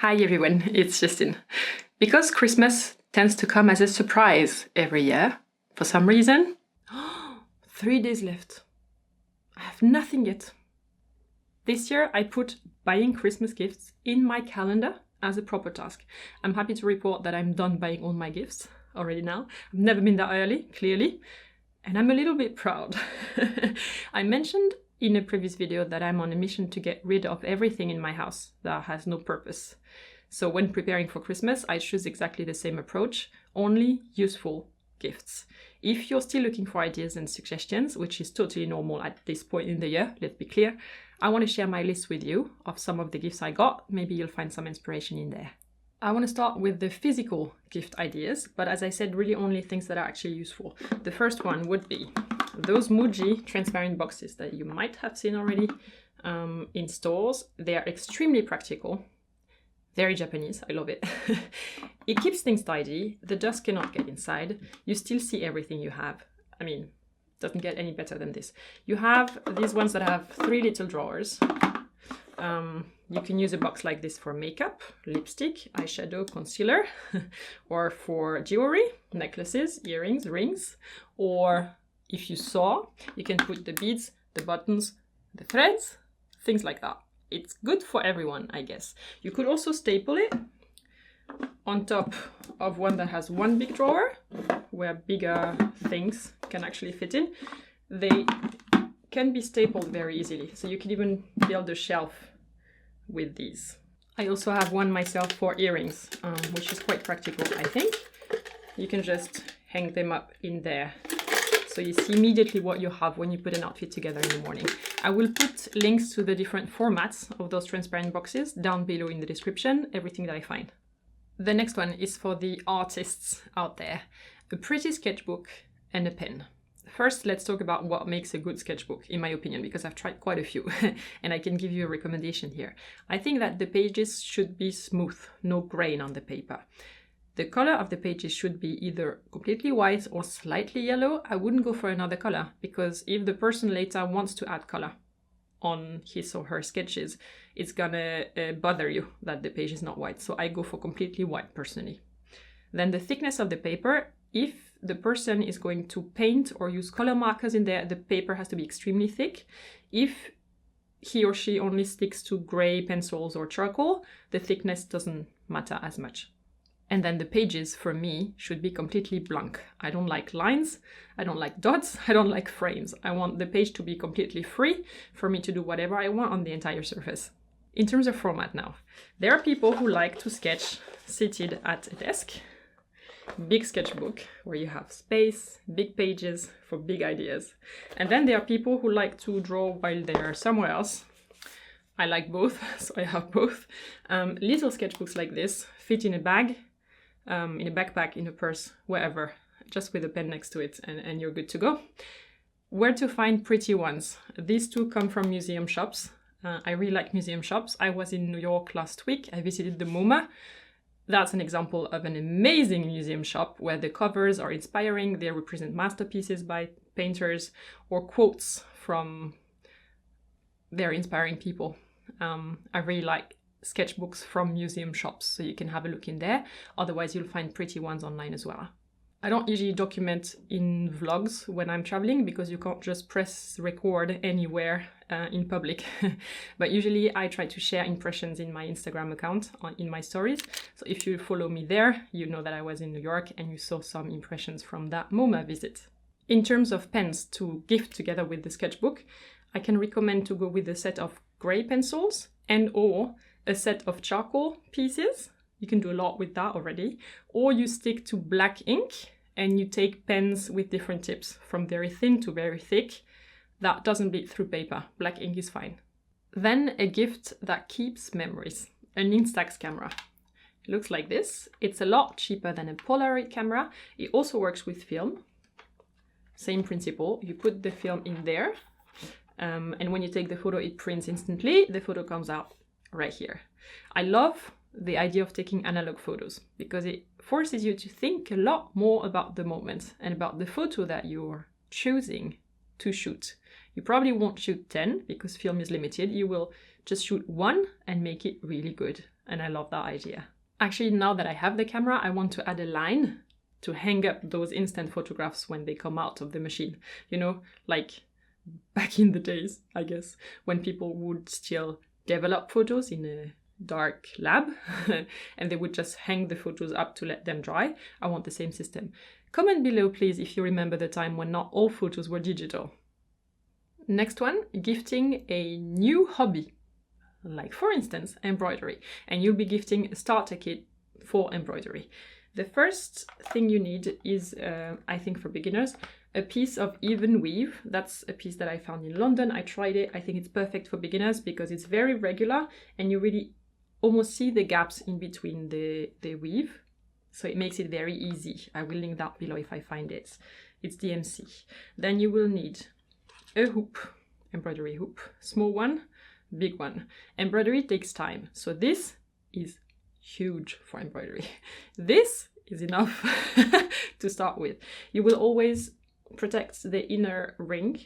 Hi everyone, it's Justine. Because Christmas tends to come as a surprise every year, for some reason, 3 days left. I have nothing yet. This year I put buying Christmas gifts in my calendar as a proper task. I'm happy to report that I'm done buying all my gifts already now. I've never been that early, clearly, and I'm a little bit proud. I mentioned in a previous video that I'm on a mission to get rid of everything in my house that has no purpose. So when preparing for Christmas, I choose exactly the same approach, only useful gifts. If you're still looking for ideas and suggestions, which is totally normal at this point in the year, let's be clear, I want to share my list with you of some of the gifts I got. Maybe you'll find some inspiration in there. I want to start with the physical gift ideas, but as I said, really only things that are actually useful. The first one would be those Muji transparent boxes that you might have seen already in stores. They are extremely practical, very Japanese, I love it. It keeps things tidy, the dust cannot get inside, you still see everything you have. I mean, doesn't get any better than this. You have these ones that have 3 little drawers. You can use a box like this for makeup, lipstick, eyeshadow, concealer, or for jewelry, necklaces, earrings, rings, or if you sew, you can put the beads, the buttons, the threads, things like that. It's good for everyone, I guess. You could also staple it on top of one that has one big drawer, where bigger things can actually fit in. They can be stapled very easily, so you can even build a shelf with these. I also have one myself for earrings, which is quite practical, I think. You can just hang them up in there, so you see immediately what you have when you put an outfit together in the morning. I will put links to the different formats of those transparent boxes down below in the description, everything that I find. The next one is for the artists out there. A pretty sketchbook and a pen. First, let's talk about what makes a good sketchbook, in my opinion, because I've tried quite a few and I can give you a recommendation here. I think that the pages should be smooth, no grain on the paper. The color of the pages should be either completely white or slightly yellow. I wouldn't go for another color, because if the person later wants to add color on his or her sketches, it's gonna bother you that the page is not white. So I go for completely white personally. Then the thickness of the paper. If the person is going to paint or use color markers in there, the paper has to be extremely thick. If he or she only sticks to gray pencils or charcoal, the thickness doesn't matter as much. And then the pages, for me, should be completely blank. I don't like lines, I don't like dots, I don't like frames. I want the page to be completely free for me to do whatever I want on the entire surface. In terms of format now, there are people who like to sketch seated at a desk. Big sketchbook where you have space, big pages for big ideas. And then there are people who like to draw while they're somewhere else. I like both, so I have both. Little sketchbooks like this fit in a bag, in a backpack, in a purse, wherever, just with a pen next to it, and you're good to go. Where to find pretty ones? These two come from museum shops. I really like museum shops. I was in New York last week. I visited the MoMA. That's an example of an amazing museum shop where the covers are inspiring. They represent masterpieces by painters or quotes from very inspiring people. I really like sketchbooks from museum shops, so you can have a look in there. Otherwise, you'll find pretty ones online as well. I don't usually document in vlogs when I'm traveling, because you can't just press record anywhere in public. But usually I try to share impressions in my Instagram account, in my stories. So if you follow me there, you know that I was in New York and you saw some impressions from that MoMA visit. In terms of pens to gift together with the sketchbook, I can recommend to go with a set of gray pencils and or a set of charcoal pieces. You can do a lot with that already. Or you stick to black ink and you take pens with different tips, from very thin to very thick. That doesn't bleed through paper. Black ink is fine. Then a gift that keeps memories. An Instax camera. It looks like this. It's a lot cheaper than a Polaroid camera. It also works with film. Same principle. You put the film in there. And when you take the photo, it prints instantly. The photo comes out right here. I love the idea of taking analog photos because it forces you to think a lot more about the moment and about the photo that you're choosing to shoot. You probably won't shoot 10 because film is limited. You will just shoot one and make it really good. and I love that idea. Actually, now that I have the camera, I want to add a line to hang up those instant photographs when they come out of the machine. You know, like back in the days, I guess, when people would still develop photos in a dark lab and they would just hang the photos up to let them dry. I want the same system. Comment below, please, if you remember the time when not all photos were digital. Next one, gifting a new hobby. Like, for instance, embroidery. And you'll be gifting a starter kit for embroidery. The first thing you need is, I think for beginners, a piece of even weave. That's a piece that I found in London. I tried it. I think it's perfect for beginners because it's very regular and you really almost see the gaps in between the weave. So it makes it very easy. I will link that below if I find it. It's DMC. Then you will need a hoop, embroidery hoop, small one, big one. Embroidery takes time. So this is huge for embroidery. This is enough to start with. You will always protect the inner ring.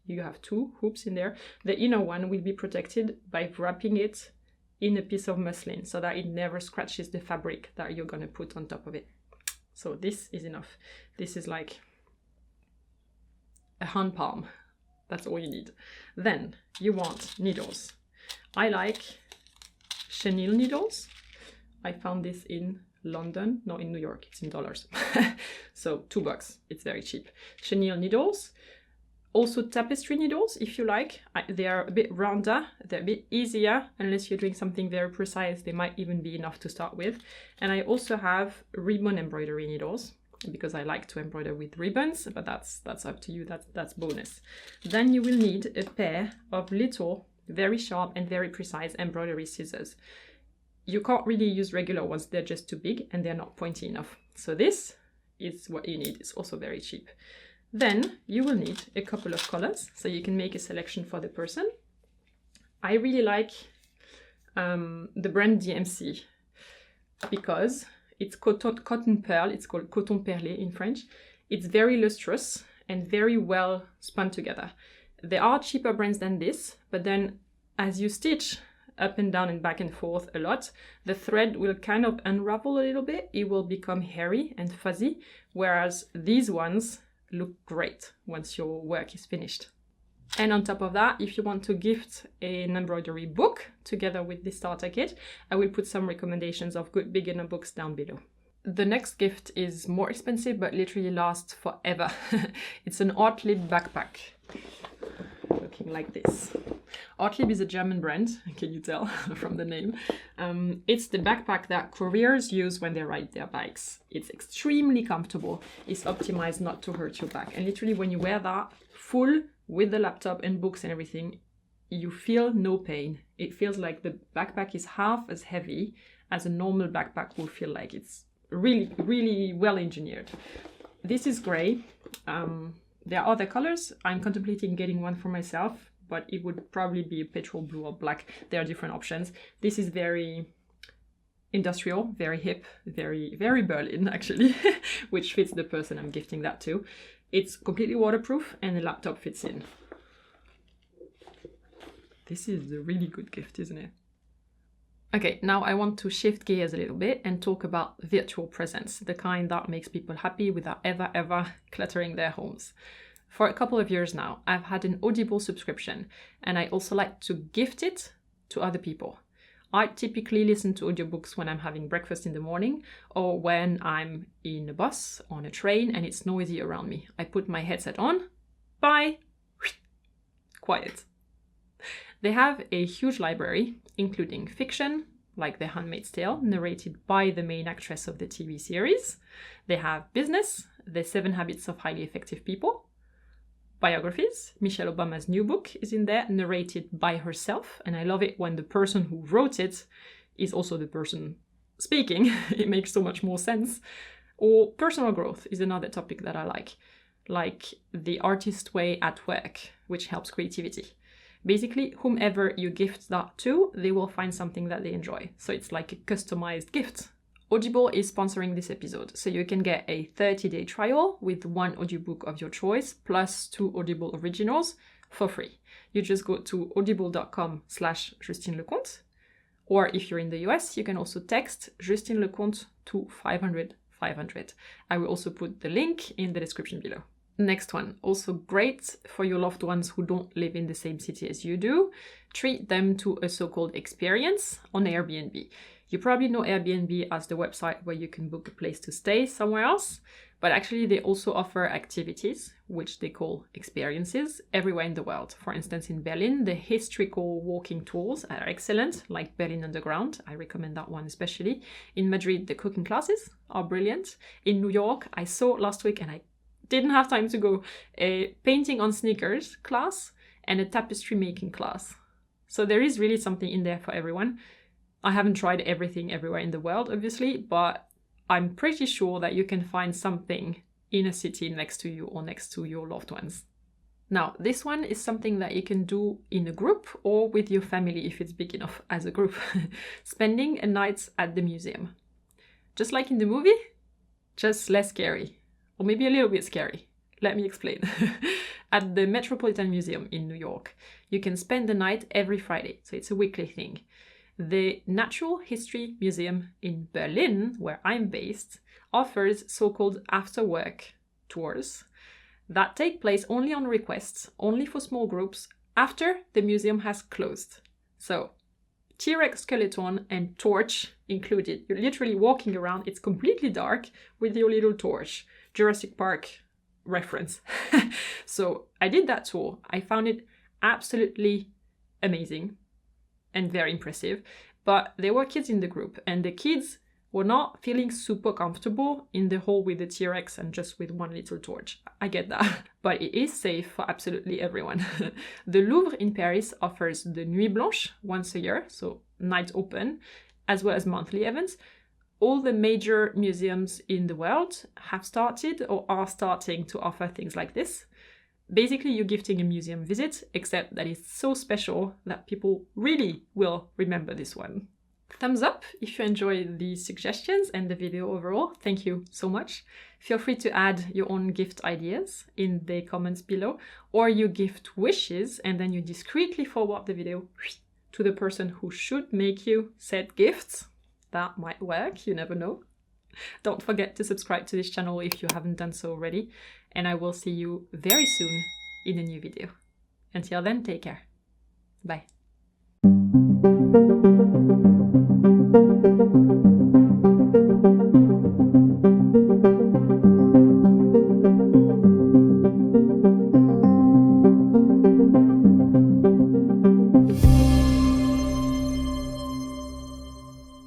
You have 2 hoops in there. The inner one will be protected by wrapping it in a piece of muslin so that it never scratches the fabric that you're going to put on top of it. So this is enough. This is like a hand palm. That's all you need. Then you want needles. I like chenille needles. I found this in London, not in New York, it's in dollars. So $2, it's very cheap. Chenille needles. Also tapestry needles, if you like. They are a bit rounder, they're a bit easier, unless you're doing something very precise, they might even be enough to start with. And I also have ribbon embroidery needles, because I like to embroider with ribbons, but that's up to you, that's bonus. Then you will need a pair of little, very sharp and very precise embroidery scissors. You can't really use regular ones, they're just too big and they're not pointy enough. So this is what you need, it's also very cheap. Then you will need a couple of colors, so you can make a selection for the person. I really like the brand DMC because it's cotton pearl, it's called coton perlé in French. It's very lustrous and very well spun together. There are cheaper brands than this, but then as you stitch up and down and back and forth a lot, the thread will kind of unravel a little bit. It will become hairy and fuzzy, whereas these ones look great once your work is finished. And on top of that, if you want to gift an embroidery book together with the starter kit, I will put some recommendations of good beginner books down below. The next gift is more expensive but literally lasts forever. It's an Otley backpack. Looking like this. Otley is a German brand, can you tell from the name? It's the backpack that couriers use when they ride their bikes. It's extremely comfortable. It's optimized not to hurt your back. And literally when you wear that full with the laptop and books and everything, you feel no pain. It feels like the backpack is half as heavy as a normal backpack will feel like. It's really, really well engineered. This is grey. There are other colors. I'm contemplating getting one for myself, but it would probably be a petrol blue or black. There are different options. This is very industrial, very hip, very, very Berlin actually, which fits the person I'm gifting that to. It's completely waterproof and the laptop fits in. This is a really good gift, isn't it? Okay, now I want to shift gears a little bit and talk about virtual presents, the kind that makes people happy without ever cluttering their homes. For a couple of years now, I've had an Audible subscription and I also like to gift it to other people. I typically listen to audiobooks when I'm having breakfast in the morning or when I'm in a bus, on a train, and it's noisy around me. I put my headset on, bye, quiet. They have a huge library, including fiction, like The Handmaid's Tale, narrated by the main actress of the TV series. They have business, The 7 Habits of Highly Effective People. Biographies, Michelle Obama's new book is in there, narrated by herself, and I love it when the person who wrote it is also the person speaking. It makes so much more sense. Or personal growth is another topic that I like The Artist Way at Work, which helps creativity. Basically, whomever you gift that to, they will find something that they enjoy. So it's like a customized gift. Audible is sponsoring this episode, so you can get a 30-day trial with 1 audiobook of your choice, plus 2 Audible originals for free. You just go to audible.com/Justine Leconte, Or if you're in the US, you can also text Justine Leconte to 500 500. I will also put the link in the description below. Next one, also great for your loved ones who don't live in the same city as you do. Treat them to a so-called experience on Airbnb. You probably know Airbnb as the website where you can book a place to stay somewhere else, but actually they also offer activities, which they call experiences, everywhere in the world. For instance, in Berlin, the historical walking tours are excellent, like Berlin Underground. I recommend that one especially. In Madrid, the cooking classes are brilliant. In New York, I saw last week, and I didn't have time to go, a painting on sneakers class and a tapestry making class. So there is really something in there for everyone. I haven't tried everything everywhere in the world, obviously, but I'm pretty sure that you can find something in a city next to you or next to your loved ones. Now, this one is something that you can do in a group or with your family if it's big enough as a group. Spending a night at the museum. Just like in the movie, just less scary. Or maybe a little bit scary. Let me explain. At the Metropolitan Museum in New York, you can spend the night every Friday, so it's a weekly thing. The Natural History Museum in Berlin, where I'm based, offers so-called after-work tours that take place only on request, only for small groups, after the museum has closed. So, T-Rex skeleton and torch included. You're literally walking around, it's completely dark, with your little torch. Jurassic Park reference. So I did that tour. I found it absolutely amazing and very impressive. But there were kids in the group, and the kids were not feeling super comfortable in the hall with the T-Rex and just with one little torch. I get that. But it is safe for absolutely everyone. The Louvre in Paris offers the Nuit Blanche once a year, so night open, as well as monthly events. All the major museums in the world have started or are starting to offer things like this. Basically, you're gifting a museum visit, except that it's so special that people really will remember this one. Thumbs up if you enjoy these suggestions and the video overall. Thank you so much. Feel free to add your own gift ideas in the comments below, or your gift wishes, and then you discreetly forward the video to the person who should make you said gifts. That might work, you never know. Don't forget to subscribe to this channel if you haven't done so already, and I will see you very soon in a new video. Until then, take care. Bye.